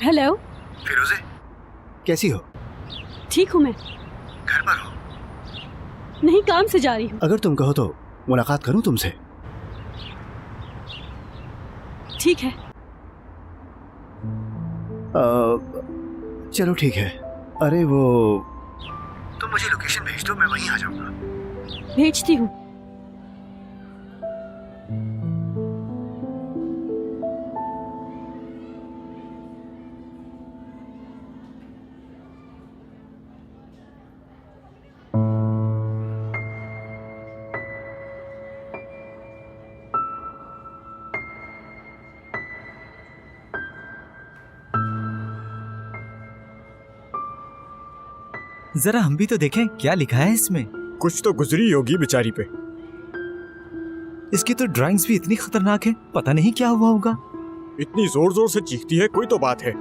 Hello. फिरोजे, कैसी हो? ठीक हूँ मैं। घर पर हो? नहीं, काम से जा रही हूँ। अगर तुम कहो तो मुलाकात करूं तुमसे? ठीक है। चलो ठीक है। अरे वो, तुम मुझे लोकेशन भेज दो, मैं वहीं आ जाऊंगा। भेजती हूँ। जरा हम भी तो देखें क्या लिखा है इसमें। कुछ तो गुजरी होगी बेचारी पे। इसकी तो ड्राइंग्स भी इतनी खतरनाक है, पता नहीं क्या हुआ होगा। इतनी जोर जोर से चीखती है, कोई तो बात है।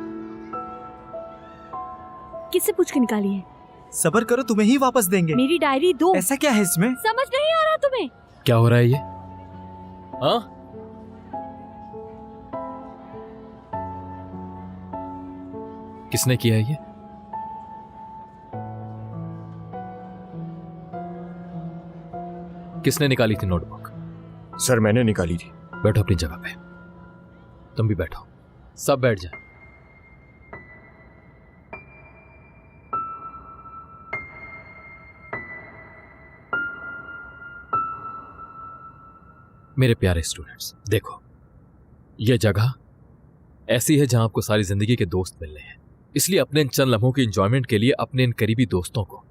किससे पूछ के निकाली है? सब्र करो, तुम्हें ही वापस देंगे। मेरी डायरी दो। ऐसा क्या है इसमें? समझ नहीं आ रहा तुम्हें? क्या हो रहा है ये? हाँ, किसने किया है ये? किसने निकाली थी नोटबुक? सर मैंने निकाली थी। बैठो अपनी जगह पे। तुम भी बैठो, सब बैठ जाए। मेरे प्यारे स्टूडेंट्स, देखो, यह जगह ऐसी है जहां आपको सारी जिंदगी के दोस्त मिलने हैं। इसलिए अपने इन चंद लम्हों की एंजॉयमेंट के लिए अपने इन करीबी दोस्तों को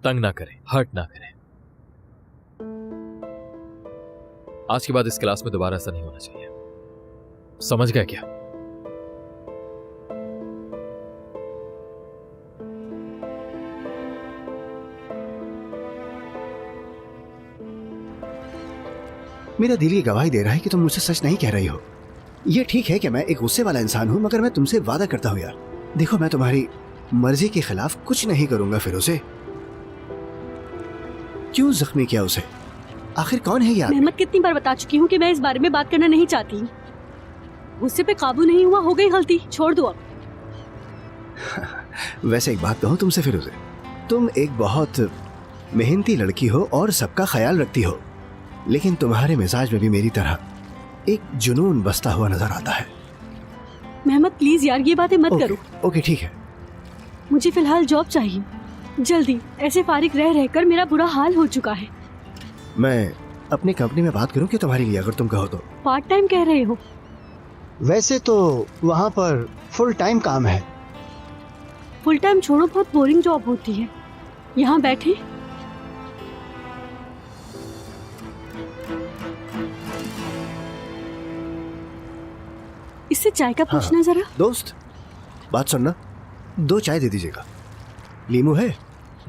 तंग ना करें, हर्ट ना करें। आज के बाद इस क्लास में दोबारा ऐसा नहीं होना चाहिए। समझ गए क्या? मेरा दिल ये गवाही दे रहा है कि तुम मुझसे सच नहीं कह रही हो। ये ठीक है कि मैं एक गुस्से वाला इंसान हूं, मगर मैं तुमसे वादा करता हूं यार, देखो मैं तुम्हारी मर्जी के खिलाफ कुछ नहीं करूंगा। फिरोजे, क्यों जख्मी किया उसे? आखिर कौन है यार? मेहमत, कितनी बार बता चुकी हूँ कि मैं इस बारे में बात करना नहीं चाहती। गुस्से पे काबू नहीं हुआ, हो गई गलती, छोड़ दो अब। वैसे एक बात कहूं तुमसे फिरोजे, तुम एक बहुत मेहनती लड़की हो और सबका ख्याल रखती हो, लेकिन तुम्हारे मिजाज में भी मेरी तरह एक जुनून बसता हुआ नजर आता है। मेहमत प्लीज यार, ये बातें मत करो। ओके ठीक है। मुझे फिलहाल जॉब चाहिए, जल्दी। ऐसे फारिग रह रहकर मेरा बुरा हाल हो चुका है। मैं अपनी कंपनी में बात करूं कि तुम्हारे लिए, अगर तुम कहो तो? पार्ट टाइम कह रहे हो? वैसे तो वहाँ पर फुल टाइम काम है। फुल टाइम छोड़ो, बहुत बोरिंग जॉब होती है। यहाँ बैठे। इससे चाय का पूछना जरा। दोस्त, बात सुनना, 2 चाय दे दीजिएगा। लीमू है?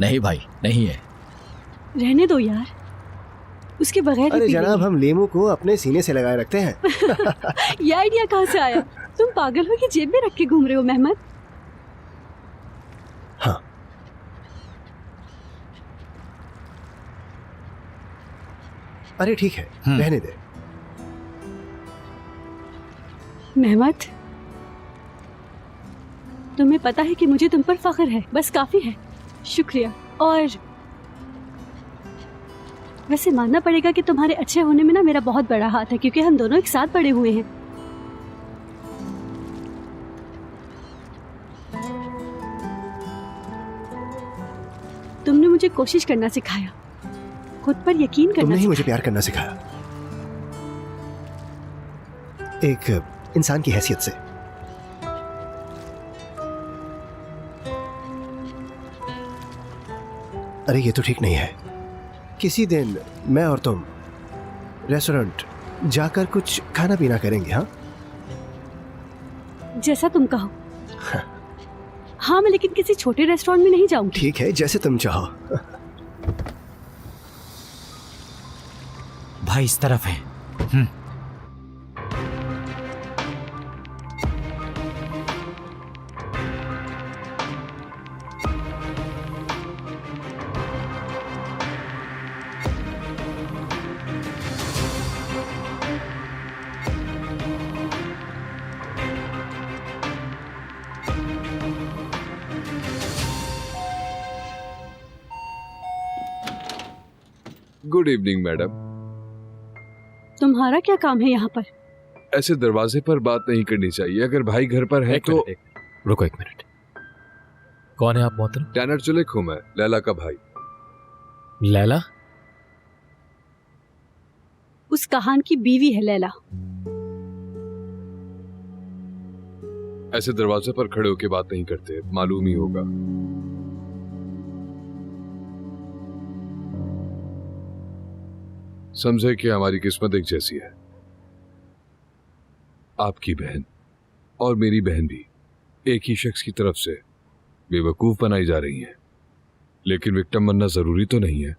नहीं भाई, नहीं है। रहने दो यार, उसके बगैर। अरे जनाब, हम लीमू को अपने सीने से लगाए रखते हैं। ये आइडिया कहाँ से आया? तुम पागल हो कि जेब में रख के घूम रहे हो मेहमत? हाँ। अरे ठीक है, रहने दे। मेहमत, तुम्हें पता है कि मुझे तुम पर फख्र है, बस काफी है। शुक्रिया। और वैसे मानना पड़ेगा कि तुम्हारे अच्छे होने में ना मेरा बहुत बड़ा हाथ है, क्योंकि हम दोनों एक साथ बड़े हुए हैं। तुमने मुझे कोशिश करना सिखाया, खुद पर यकीन करना। तुमने ही सिखाया। मुझे प्यार करना सिखाया, एक इंसान की हैसियत से। अरे ये तो ठीक नहीं है। किसी दिन मैं और तुम रेस्टोरेंट जाकर कुछ खाना पीना करेंगे। हाँ, जैसा तुम कहो। हाँ, मैं लेकिन किसी छोटे रेस्टोरेंट में नहीं जाऊंगी। ठीक है, जैसे तुम चाहो। भाई इस तरफ है। Good evening madam. तुम्हारा क्या काम है यहाँ पर? ऐसे दरवाजे पर बात नहीं करनी चाहिए। अगर भाई घर पर है तो। रुको एक मिनट। कौन है आप मोहतरम? टैनर चुलेक हूं मैं, लैला का भाई। लैला? उस कहान की बीवी है लैला। ऐसे दरवाजे पर खड़े होकर बात नहीं करते, मालूम ही होगा। समझे कि हमारी किस्मत एक जैसी है। आपकी बहन और मेरी बहन भी एक ही शख्स की तरफ से बेवकूफ बनाई जा रही हैं। लेकिन विक्टिम बनना जरूरी तो नहीं है।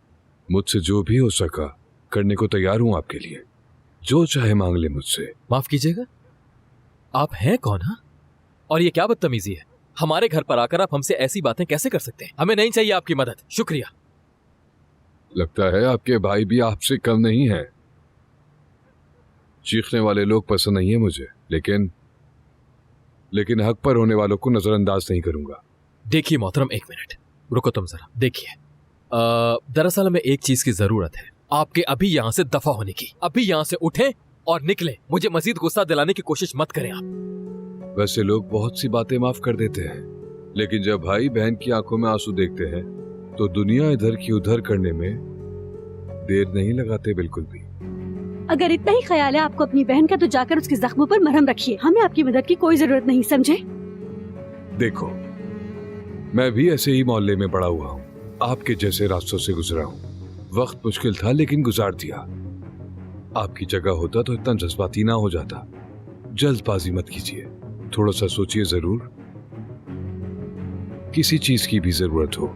मुझसे जो भी हो सका करने को तैयार हूं आपके लिए। जो चाहे मांग ले मुझसे। माफ कीजिएगा, आप हैं कौन? हाँ, और ये क्या बदतमीजी है? हमारे घर पर आकर आप हमसे ऐसी बातें कैसे कर सकते हैं? हमें नहीं चाहिए आपकी मदद, शुक्रिया। लगता है आपके भाई भी आपसे कम नहीं है। चीखने वाले लोग पसंद नहीं है मुझे, लेकिन हक पर होने वालों को नजरअंदाज नहीं करूंगा। देखिए मोहतरम, एक मिनट रुको तुम जरा। देखिए, दरअसल हमें एक चीज की जरूरत है, आपके अभी यहाँ से दफा होने की। अभी यहाँ से उठें और निकलें। मुझे मजीद गुस्सा दिलाने की कोशिश मत करें आप। वैसे लोग बहुत सी बातें माफ कर देते हैं, लेकिन जब भाई बहन की आंखों में आंसू देखते हैं तो दुनिया इधर की उधर करने में देर नहीं लगाते बिल्कुल भी। अगर इतना ही ख्याल है आपको अपनी बहन का, तो जाकर उसके जख्मों पर मरहम रखिए। हमें आपकी मदद की कोई जरूरत नहीं, समझे? देखो, मैं भी ऐसे ही मोहल्ले में बड़ा हुआ हूँ, आपके जैसे रास्तों से गुजरा हूँ। वक्त मुश्किल था लेकिन गुजार दिया। आपकी जगह होता तो इतना जज्बाती ना हो जाता। जल्दबाजी मत कीजिए, थोड़ा सा सोचिए जरूर। किसी चीज की भी जरूरत हो,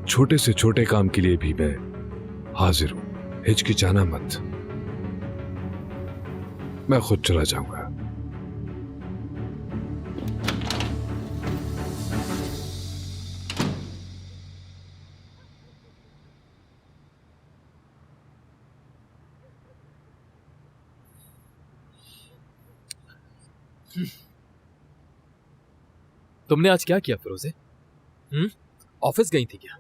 छोटे से छोटे काम के लिए भी मैं हाजिर हूं। हिचकिचाना मत, मैं खुद चला जाऊंगा। तुमने आज क्या किया फिरोजे? ऑफिस गई थी क्या?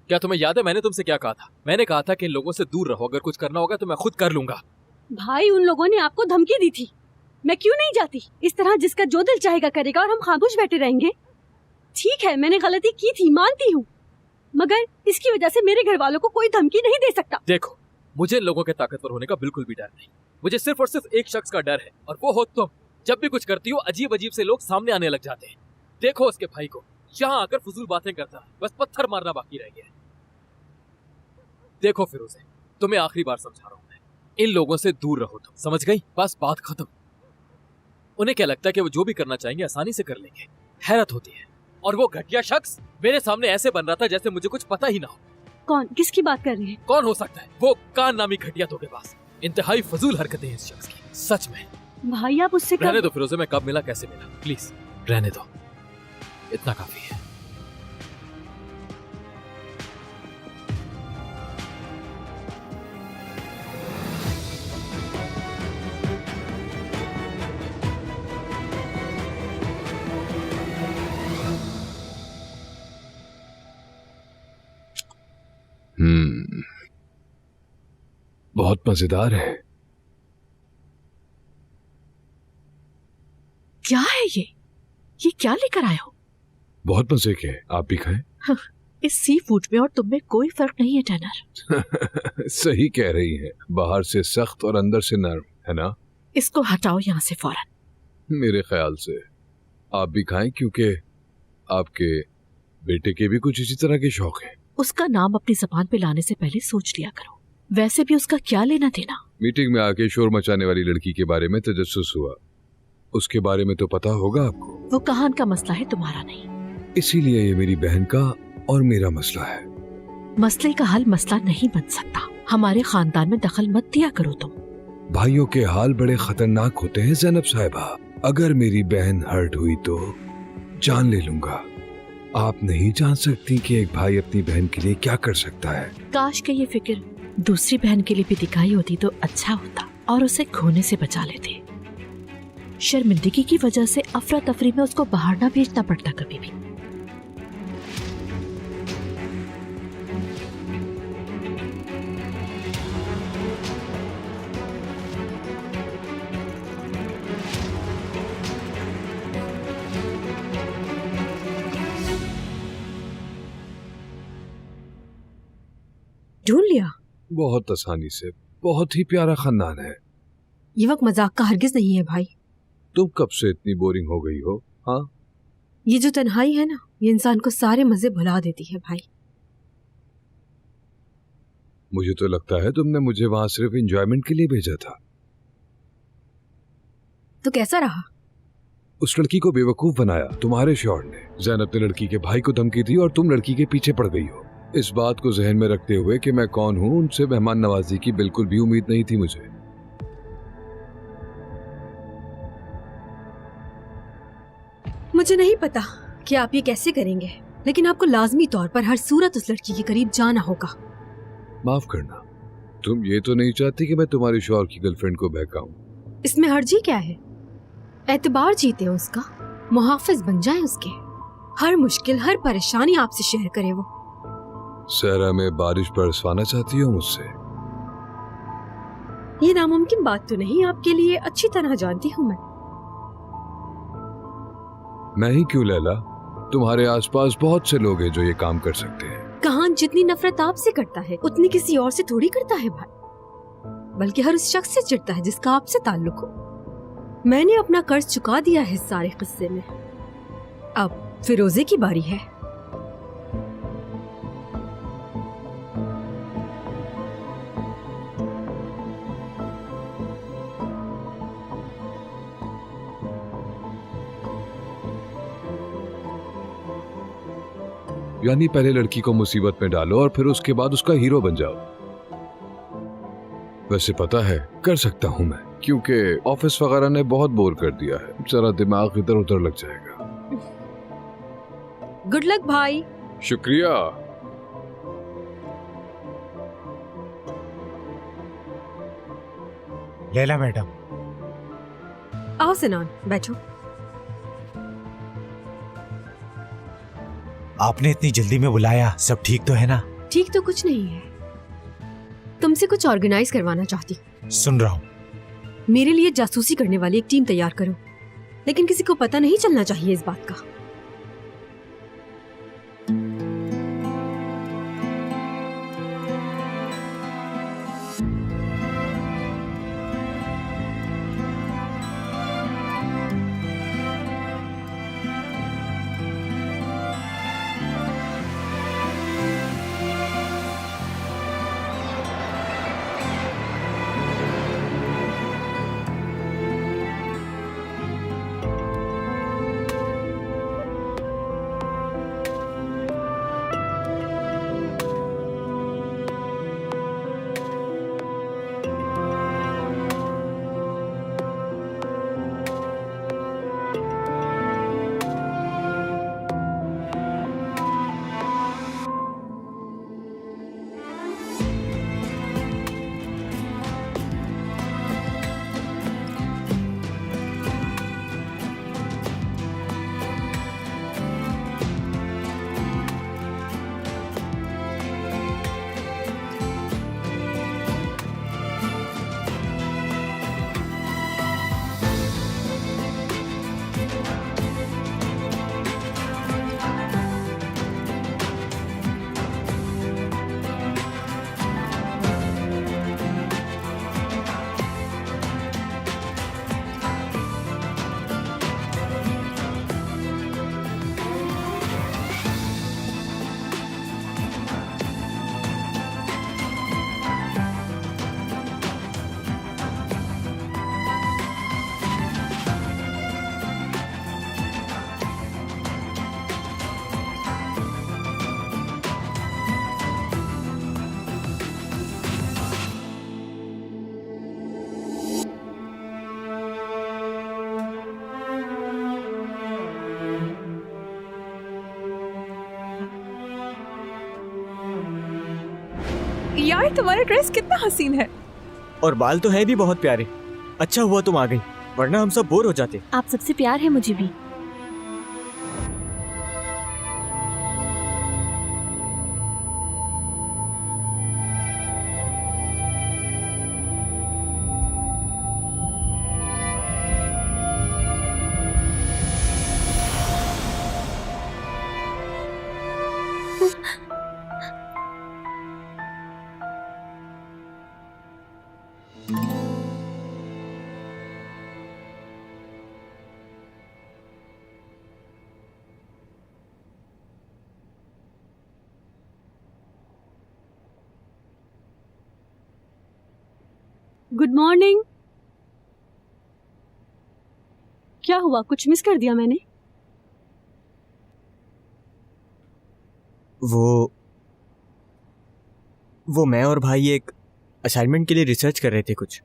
क्या तुम्हें याद है मैंने तुमसे क्या कहा था? मैंने कहा था कि इन लोगों से दूर रहो, अगर कुछ करना होगा तो मैं खुद कर लूंगा। भाई, उन लोगों ने आपको धमकी दी थी। मैं क्यों नहीं जाती? इस तरह जिसका जो दिल चाहेगा करेगा और हम खामोश बैठे रहेंगे? ठीक है, मैंने गलती की थी, मानती हूँ, मगर इसकी वजह से मेरे घर वालों को कोई धमकी नहीं दे सकता। देखो, मुझे इन लोगों के ताकतवर होने का बिल्कुल भी डर नहीं। मुझे सिर्फ और सिर्फ एक शख्स का डर है, और वो हो तुम। जब भी कुछ करती हो अजीब अजीब से लोग सामने आने लग जाते हैं। देखो उसके भाई को, यहाँ आकर फजूल बातें करता है, बस पत्थर मारना बाकी रह गया है। देखो फिरोजे, तुम्हें आखिरी बार समझा रहा हूं मैं, इन लोगों से दूर रहो तुम, समझ गई? बस बात खत्म। उन्हें क्या लगता है कि वो जो भी करना चाहेंगे आसानी से कर लेंगे? हैरत होती है। और वो घटिया शख्स मेरे सामने ऐसे बन रहा था जैसे मुझे कुछ पता ही ना हो। कौन? किसकी बात कर रहे हैं? कौन हो सकता है? वो कान नामी घटिया तो के पास। इंतहाई फजूल हरकतें हैं इस शख्स की, सच में। भाई, आप उससे रहने दो फिरोजे, मैं कब मिला कैसे मिला, प्लीज रहने दो, इतना काफी है। बहुत मजेदार है। क्या है ये क्या लेकर आए हो? बहुत मजे के, आप भी खाएं। इस सी फूड में और तुम में कोई फर्क नहीं है टैनर। सही कह रही है, बाहर से सख्त और अंदर से नरम है ना? इसको हटाओ यहाँ से फौरन। मेरे ख्याल से आप भी खाएं, क्योंकि आपके बेटे के भी कुछ इसी तरह के शौक हैं। उसका नाम अपनी जबान पे लाने से पहले सोच लिया करो। वैसे भी उसका क्या लेना देना? मीटिंग में आके शोर मचाने वाली लड़की के बारे में तजस्सुस हुआ। उसके बारे में तो पता होगा आपको। वो कहान का मसला है, तुम्हारा नहीं। इसीलिए ये मेरी बहन का और मेरा मसला है। मसले का हल मसला नहीं बन सकता। हमारे खानदान में दखल मत दिया करो तुम। भाइयों के हाल बड़े खतरनाक होते हैं ज़ैनब साहिबा। अगर मेरी बहन हर्ट हुई तो जान ले लूंगा। आप नहीं जान सकती कि एक भाई अपनी बहन के लिए क्या कर सकता है। काश के ये फिक्र दूसरी बहन के लिए भी दिखाई होती तो अच्छा होता और उसे खोने से बचा लेते। शर्मिंदगी की वजह से अफरा तफरी में उसको बाहर ना भेजना पड़ता कभी भी। ढूंढ लिया? बहुत आसानी से, बहुत ही प्यारा खानदान है। ये वक्त मजाक का हरगिज नहीं है भाई। तुम कब से इतनी बोरिंग हो गई हो? हाँ, ये जो तन्हाई है ना, ये इंसान को सारे मजे भुला देती है भाई। मुझे तो लगता है तुमने मुझे वहां सिर्फ एंजॉयमेंट के लिए भेजा था। तो कैसा रहा? उस लड़की को बेवकूफ बनाया तुम्हारे शौहर ने। जैनब ने लड़की के भाई को धमकी दी और तुम लड़की के पीछे पड़ गई हो। इस बात को जहन में रखते हुए कि मैं कौन हूँ, उनसे मेहमान नवाजी की बिल्कुल भी उम्मीद नहीं थी मुझे। मुझे नहीं पता कि आप ये कैसे करेंगे, लेकिन आपको लाजमी तौर पर हर सूरत उस लड़की के करीब जाना होगा। माफ करना, तुम ये तो नहीं चाहती कि मैं तुम्हारे शौहर की गर्लफ्रेंड को बहकाऊं? इसमें हर्जी क्या है? एतबार जीते हैं उसका, मुहाफिज बन जाए उसके। हर मुश्किल, हर परेशानी आपसे शेयर करे वो। सहरा में बारिश बरसवाना चाहती हो मुझसे? ये नामुमकिन बात तो नहीं, आपके लिए अच्छी तरह जानती हूँ मैं ही क्यों लैला, तुम्हारे आसपास बहुत से लोग हैं जो ये काम कर सकते हैं। कहान जितनी नफरत आपसे करता है उतनी किसी और से थोड़ी करता है भाई, बल्कि हर उस शख्स से चिढ़ता है जिसका आपसे ताल्लुक हो। मैंने अपना कर्ज चुका दिया है इस सारे किस्से में, अब फिरोजे की बारी है। यानी पहले लड़की को मुसीबत में डालो और फिर उसके बाद उसका हीरो बन जाओ। वैसे पता है कर सकता हूं मैं, क्योंकि ऑफिस वगैरह ने बहुत बोर कर दिया है। जरा दिमाग इधर उधर लग जाएगा। गुड लक भाई। शुक्रिया। लैला मैडम, आओ सिनान, बैठो। आपने इतनी जल्दी में बुलाया, सब ठीक तो है ना? ठीक तो कुछ नहीं है, तुमसे कुछ ऑर्गेनाइज करवाना चाहती हूँ। सुन रहा हूँ। मेरे लिए जासूसी करने वाली एक टीम तैयार करो, लेकिन किसी को पता नहीं चलना चाहिए इस बात का। यार तुम्हारा ड्रेस कितना हसीन है। और बाल तो हैं भी बहुत प्यारे। अच्छा हुआ तुम आ गई, वरना हम सब बोर हो जाते। आप सबसे प्यार है मुझे भी। Good morning. क्या हुआ, कुछ मिस कर दिया मैंने? वो मैं और भाई एक असाइनमेंट के लिए रिसर्च कर रहे थे कुछ,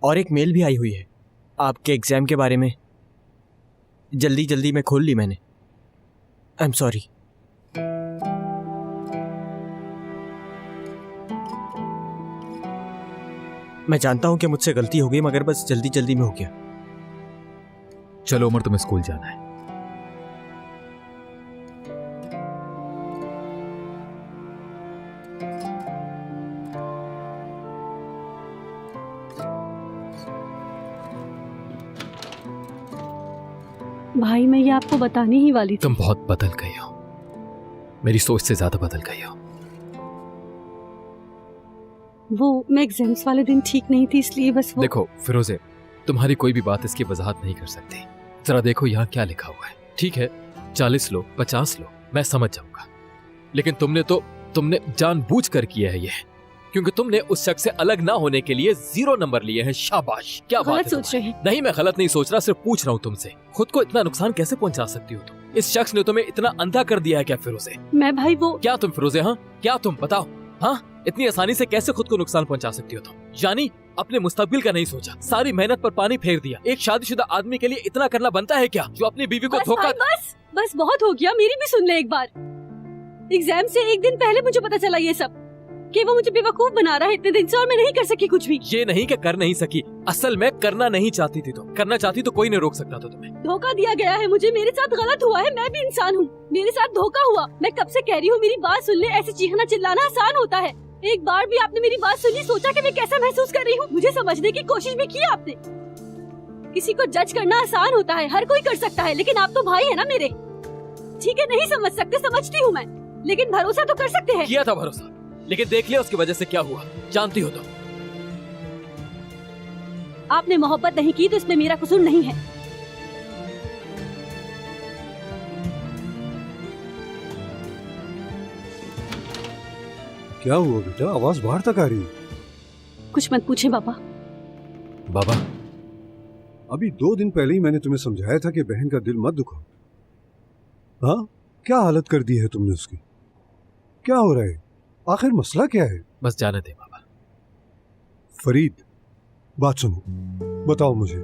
और एक मेल भी आई हुई है आपके एग्जाम के बारे में। जल्दी में खोल ली मैंने। I am sorry. मैं जानता हूं कि मुझसे गलती हो गई, मगर बस जल्दी में हो गया। चलो उमर, तुम्हें स्कूल जाना है। भाई मैं ये आपको बताने ही वाली थी। तुम बहुत बदल गई हो, मेरी सोच से ज्यादा बदल गई हो। वो मैं एग्जाम्स वाले दिन ठीक नहीं थी, इसलिए बस वो। देखो फिरोजे, तुम्हारी कोई भी बात इसकी वजाहत नहीं कर सकती। जरा देखो यहाँ क्या लिखा हुआ है। ठीक है 40 लो 50 लो, मैं समझ जाऊंगा, लेकिन तुमने जानबूझकर किया है ये, क्योंकि तुमने उस शख्स से अलग ना होने के लिए 0 नंबर लिए हैं। शाबाश, क्या बात है। गलत सोच रहे हैं। नहीं, मैं गलत नहीं सोच रहा, सिर्फ पूछ रहा हूँ तुमसे, खुद को इतना नुकसान कैसे पहुंचा सकती हो तुम? इस शख्स ने तुम्हें इतना अंधा कर दिया है क्या फिरोजे? मैं भाई वो क्या तुम फिरोजे, हाँ क्या तुम बताओ, हाँ इतनी आसानी से कैसे खुद को नुकसान पहुंचा सकती हो तुम? यानी अपने मुस्तकबिल का नहीं सोचा, सारी मेहनत पर पानी फेर दिया। एक शादीशुदा आदमी के लिए इतना करना बनता है क्या, जो अपनी बीवी को बस धोखा? भाई, बस बहुत हो गया, मेरी भी सुन ले एक बार। एग्जाम से एक दिन पहले मुझे पता चला ये सब, कि वो मुझे बेवकूफ बना रहा है इतने दिन से, और मैं नहीं कर सकी कुछ भी। ये नहीं कि कर नहीं सकी, असल में करना नहीं चाहती थी। तो करना चाहती तो कोई नहीं रोक सकता था तुम्हें। धोखा दिया गया है मुझे, मेरे साथ गलत हुआ है, मैं भी इंसान हूँ, मेरे साथ धोखा हुआ। मैं कब से कह रही हूँ मेरी बात सुन ले, ऐसे चीखना चिल्लाना आसान होता है। एक बार भी आपने मेरी बात सुनी, सोचा कि मैं कैसा महसूस कर रही हूँ? मुझे समझने की कोशिश भी की आपने? किसी को जज करना आसान होता है, हर कोई कर सकता है, लेकिन आप तो भाई है ना मेरे। ठीक है नहीं समझ सकते, समझती हूँ मैं, लेकिन भरोसा तो कर सकते हैं। किया था भरोसा, लेकिन देख लिया उसकी वजह से क्या हुआ, जानती हो तो। आपने मोहब्बत नहीं की तो इसमें मेरा कसूर नहीं है। क्या हुआ बेटा, आवाज बाहर तक आ रही है? कुछ मत पूछे पापा। बाबा, अभी 2 दिन पहले ही मैंने तुम्हें समझाया था कि बहन का दिल मत दुखाओ। हाँ, क्या हालत कर दी है तुमने उसकी? क्या हो रहा है, आखिर मसला क्या है? बस जाने दे बाबा। फरीद, बात सुनो, बताओ मुझे,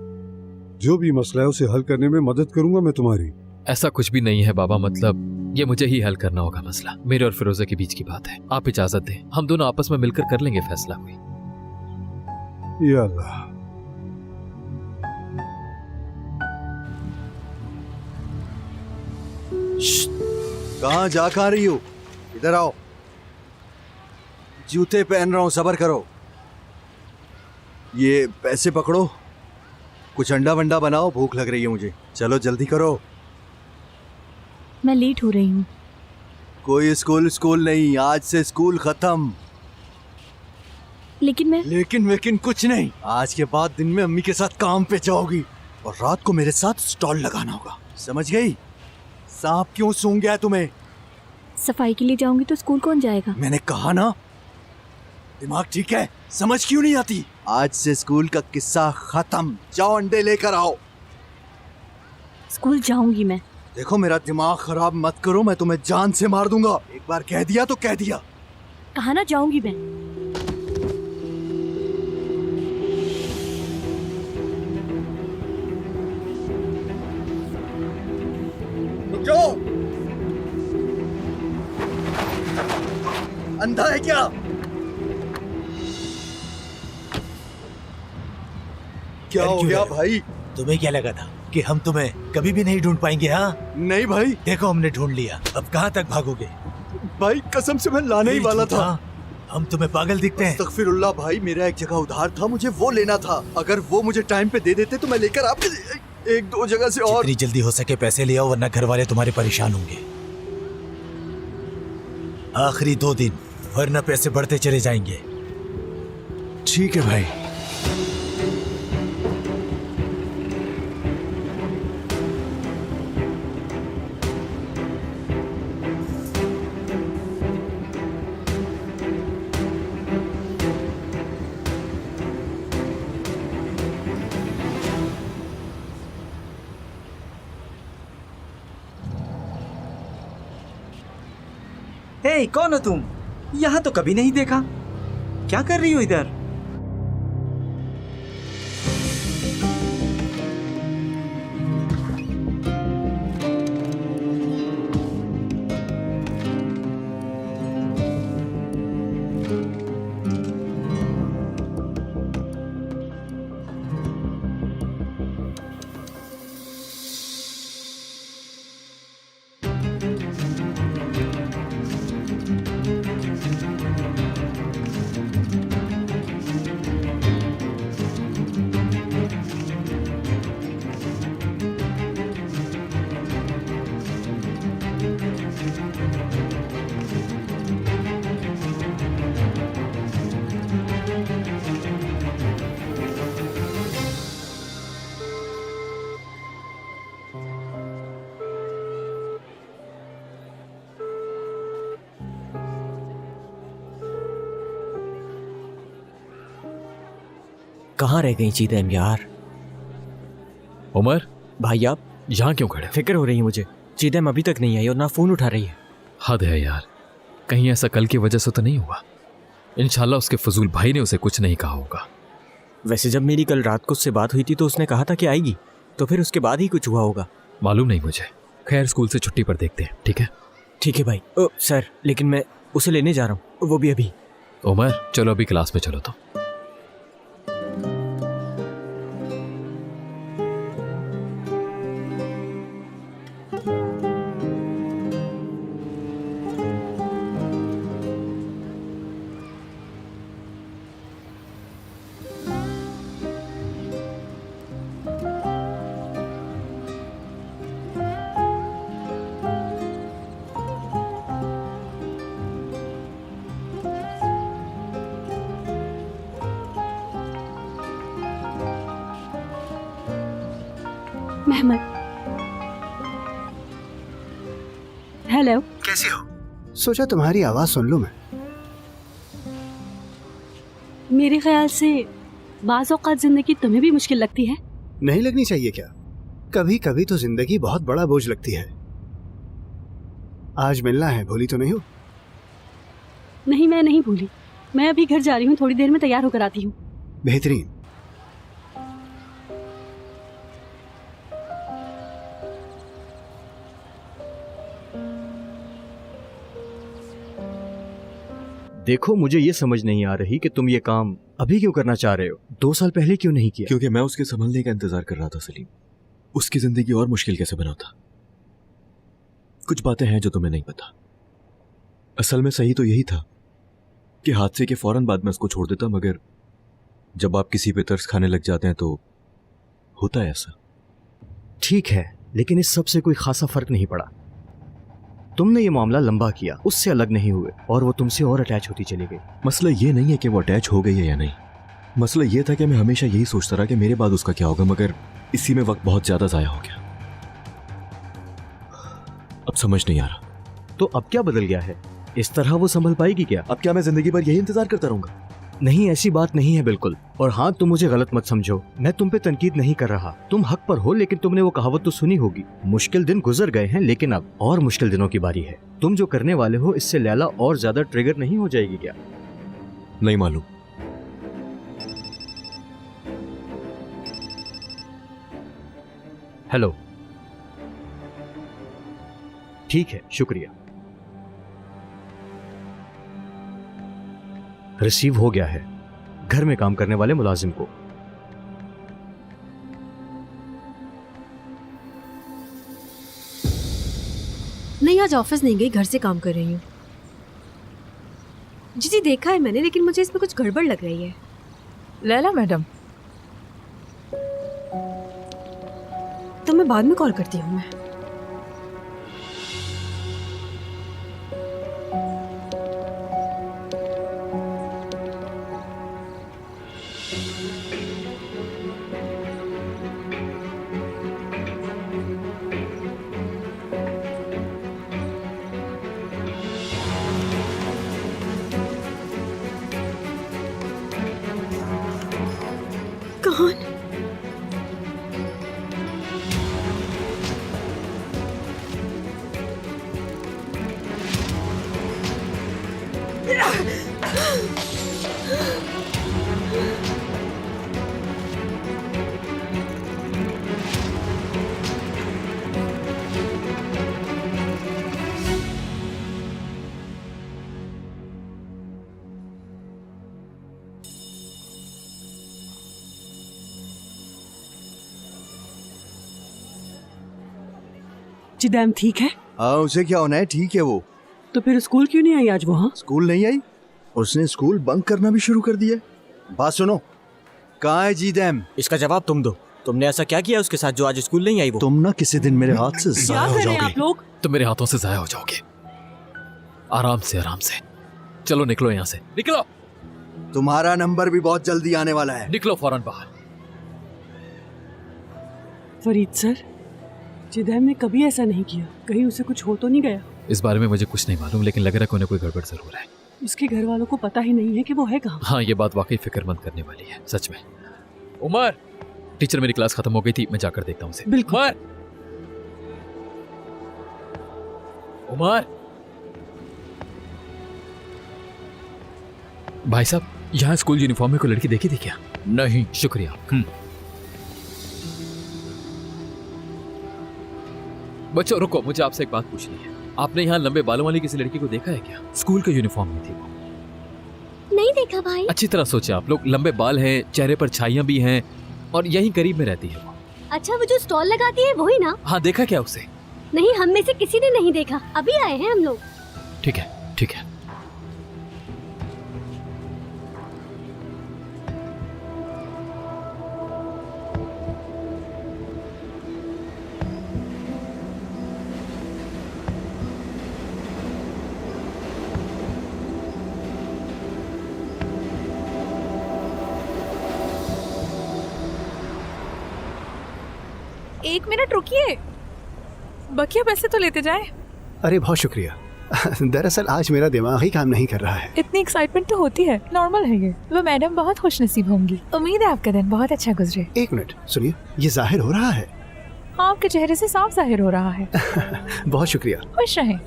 जो भी मसला है उसे हल करने में मदद करूंगा मैं तुम्हारी। ऐसा कुछ भी नहीं है बाबा, मतलब ये मुझे ही हल करना होगा मसला। मेरे और फिरोजे के बीच की बात है, आप इजाजत दें, हम दोनों आपस में मिलकर कर लेंगे फैसला कोई। या अल्लाह। कहाँ जा कहाँ रही हो? इधर आओ। जूते पहन रहा हूँ, सब्र करो। ये पैसे पकड़ो, कुछ अंडा वंडा बनाओ, भूख लग रही है मुझे। चलो जल्दी करो। मैं लेट हो रही हूँ। कोई स्कूल नहीं, आज से स्कूल खत्म। लेकिन मैं लेकिन कुछ नहीं, आज के बाद दिन में अम्मी के साथ काम पे जाओगी और रात को मेरे साथ स्टॉल लगाना होगा, समझ गई? सांप क्यों सूंघ गया तुम्हें? सफाई के लिए जाऊंगी तो स्कूल कौन जाएगा? मैंने कहा ना, दिमाग ठीक है? समझ क्यों नहीं आती? आज से स्कूल का किस्सा खत्म, जाओ अंडे लेकर आओ। स्कूल जाऊंगी मैं। देखो मेरा दिमाग खराब मत करो, मैं तुम्हें जान से मार दूंगा। एक बार कह दिया तो कह दिया। कहा ना जाऊंगी मैं। जो अंधा है क्या? क्या हो गया भाई? तुम्हें क्या लगा था कि हम तुम्हें कभी भी नहीं ढूंढ पाएंगे? हाँ नहीं भाई, देखो हमने ढूंढ लिया, अब कहाँ तक भागोगे? भाई कसम से मैं लाने ही वाला था। हम तुम्हें पागल दिखते हैं? अस्तगफिरुल्लाह भाई, मेरा एक जगह उधार था, मुझे वो लेना था। अगर वो मुझे टाइम पे दे देते तो मैं लेकर आपके 1-2 जगह से और। जितनी जल्दी हो सके पैसे ले आओ, वरना घर वाले तुम्हारे परेशान होंगे। आखिरी 2 दिन, वरना पैसे बढ़ते चले जाएंगे। ठीक है भाई। हे, कौन हो तुम? यहाँ तो कभी नहीं देखा। क्या कर रही हो इधर? कहाँ रह गई चीतें यार? उमर, भाई आप यहाँ क्यों खड़े? फिक्र हो रही है मुझे। चीतें अभी तक नहीं आई और ना फोन उठा रही है। हद है यार, कहीं ऐसा कल की वजह से तो नहीं हुआ? इंशाल्लाह उसके फजूल भाई ने उसे कुछ नहीं कहा होगा। वैसे जब मेरी कल रात को उससे बात हुई थी तो उसने कहा था कि आएगी, तो फिर उसके बाद ही कुछ हुआ होगा। मालूम नहीं मुझे। खैर, स्कूल से छुट्टी पर देखते हैं, ठीक है? ठीक है भाई। ओ सर, लेकिन मैं उसे लेने जा रहा हूँ, वो भी अभी। उमर, चलो अभी क्लास में चलो तो। Mehmed, hello. कैसी हो? सोचा तुम्हारी आवाज सुन लूं मैं। मेरे ख्याल से बाज़ औक़ात जिंदगी तुम्हें भी मुश्किल लगती है। नहीं लगनी चाहिए क्या? कभी कभी तो जिंदगी बहुत बड़ा बोझ लगती है। आज मिलना है, भूली तो नहीं हो? नहीं, मैं नहीं भूली। मैं अभी घर जा रही हूँ, थोड़ी देर में तैयार होकर आती हूँ। बेहतरीन। देखो, मुझे ये समझ नहीं आ रही कि तुम ये काम अभी क्यों करना चाह रहे हो? 2 साल पहले क्यों नहीं किया? क्योंकि मैं उसके संभलने का इंतजार कर रहा था सलीम। उसकी जिंदगी और मुश्किल कैसे बनाता। कुछ बातें हैं जो तुम्हें नहीं पता। असल में सही तो यही था कि हादसे के फौरन बाद मैं उसको छोड़ देता, मगर जब आप किसी पे तरस खाने लग जाते हैं तो होता है ऐसा। ठीक है, लेकिन इस सब से कोई खासा फर्क नहीं पड़ा। तुमने ये मामला लंबा किया, उससे अलग नहीं हुए और वो तुमसे और अटैच होती चली गई। मसला ये नहीं है कि वो अटैच हो गई है या नहीं। मसला ये था कि मैं हमेशा यही सोचता रहा कि मेरे बाद उसका क्या होगा, मगर इसी में वक्त बहुत ज्यादा जाया हो गया। अब समझ नहीं आ रहा। तो अब क्या बदल गया है? इस तरह वो संभल पाएगी क्या? अब क्या मैं जिंदगी भर यही इंतजार करता रहूंगा? नहीं, ऐसी बात नहीं है बिल्कुल। और हाँ, तुम मुझे गलत मत समझो, मैं तुम पे तनकीद नहीं कर रहा। तुम हक पर हो, लेकिन तुमने वो कहावत तो सुनी होगी, मुश्किल दिन गुजर गए हैं लेकिन अब और मुश्किल दिनों की बारी है। तुम जो करने वाले हो इससे लैला और ज्यादा ट्रिगर नहीं हो जाएगी क्या? नहीं मालूम। हेलो। ठीक है, शुक्रिया। रिसीव हो गया है घर में काम करने वाले मुलाजिम को। नहीं, आज ऑफिस नहीं गई, घर से काम कर रही हूँ। जी देखा है मैंने, लेकिन मुझे इसमें कुछ गड़बड़ लग रही है। लैला मैडम, तो मैं बाद में कॉल करती हूँ। मैं चिदैम ठीक है? हाँ, उसे क्या होना है, ठीक है वो। तो फिर स्कूल क्यों नहीं आई आज वो? हाँ, स्कूल नहीं आई? उसने स्कूल बंक करना भी शुरू कर दिया। बात सुनो, कहाँ है जीदैम? इसका जवाब तुम दो। तुमने ऐसा क्या किया उसके साथ जो आज स्कूल नहीं आई वो? तुम ना किसी दिन मेरे हाथ से क्या कर रहे हैं आप लोग? तुम मेरे हाथों से जाया हो जाओगे। आराम से आराम से। चलो निकलो यहाँ से, निकलो। तुम्हारा नंबर भी बहुत जल्दी आने वाला है। निकलो फौरन बाहर। फरीद सर, चिदैम ने कभी ऐसा नहीं किया। कहीं उसे कुछ हो तो नहीं गया? इस बारे में मुझे कुछ नहीं मालूम, लेकिन लग रहा है कोई ना कोई गड़बड़ जरूर है। उसके घर वालों को पता ही नहीं है कि वो है कहाँ। हाँ, ये बात वाकई फिक्रमंद करने वाली है, सच में। उमर, टीचर मेरी क्लास खत्म हो गई थी, मैं जाकर देखता हूँ उसे। बिल्कुल। उमर, भाई साहब, यहाँ स्कूल यूनिफॉर्म में कोई लड़की देखी थी क्या? नहीं, शुक्रिया। बच्चों रुको, मुझे आपसे एक बात पूछनी है। आपने यहाँ लंबे बालों वाली किसी लड़की को देखा है क्या? स्कूल के यूनिफॉर्म में थी वो। नहीं देखा भाई। अच्छी तरह सोचे आप लोग, लंबे बाल हैं, चेहरे पर छाइयां भी हैं और यहीं करीब में रहती है वो। अच्छा, वो जो स्टॉल लगाती है वही ना? हाँ, देखा क्या उसे? नहीं, हम में से किसी ने नहीं देखा, अभी आए हैं हम लोग। ठीक है, ठीक है। एक मिनट रुकिए, बकिया पैसे तो लेते जाए। अरे बहुत शुक्रिया। दरअसल आज मेरा दिमाग ही काम नहीं कर रहा है। इतनी एक्साइटमेंट तो होती है, नॉर्मल है ये। वो मैडम बहुत खुश नसीब होंगी। उम्मीद है आपका दिन बहुत अच्छा गुजरे। एक मिनट सुनिए, ये जाहिर हो रहा है। आपके चेहरे से साफ जाहिर हो रहा है। बहुत शुक्रिया। खुश रहें।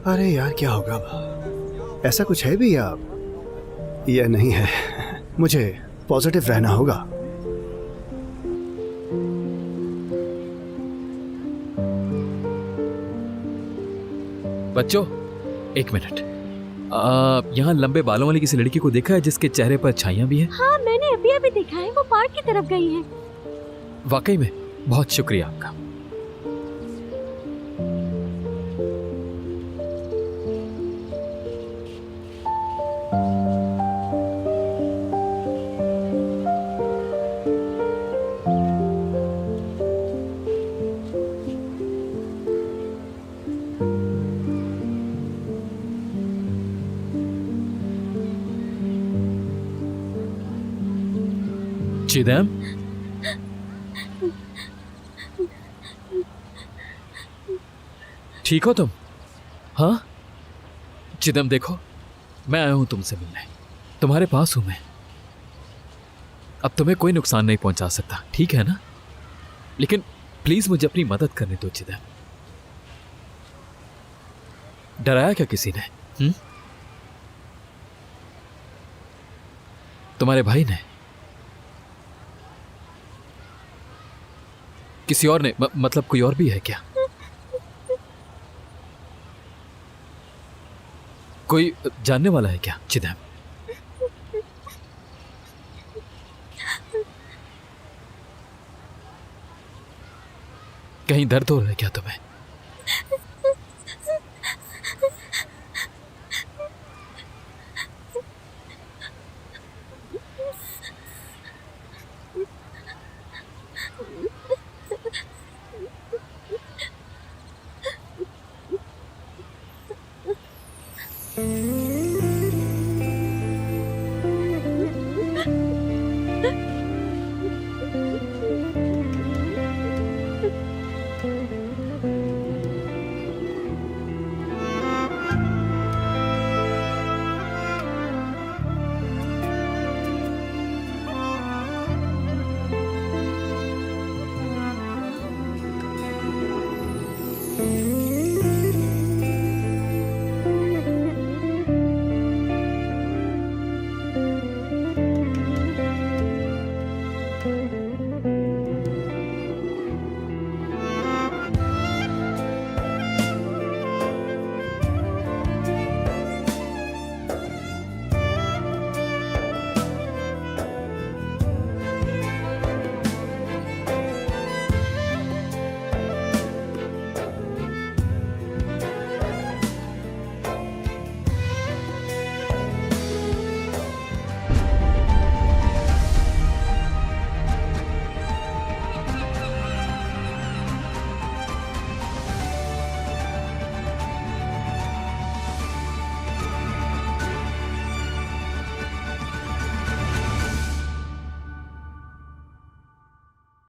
अरे यार, क्या होगा अब? ऐसा कुछ है भी या नहीं है? मुझे पॉजिटिव रहना होगा। बच्चों, एक मिनट। यहाँ लंबे बालों वाली किसी लड़की को देखा है जिसके चेहरे पर छाइयां भी हैं? हाँ, मैंने अभी अभी देखा है, वो पार्क की तरफ गई है। वाकई में बहुत शुक्रिया आपका। चिदैम, ठीक हो तुम? हाँ चिदैम, देखो मैं आया हूं तुमसे मिलने, तुम्हारे पास हूं मैं। अब तुम्हें कोई नुकसान नहीं पहुंचा सकता, ठीक है ना? लेकिन प्लीज मुझे अपनी मदद करने दो चिदैम। डराया क्या किसी ने? तुम्हारे भाई ने? किसी और ने? मतलब कोई और भी है क्या? कोई जानने वाला है क्या चिदैम? कहीं दर्द हो रहा है क्या तुम्हें?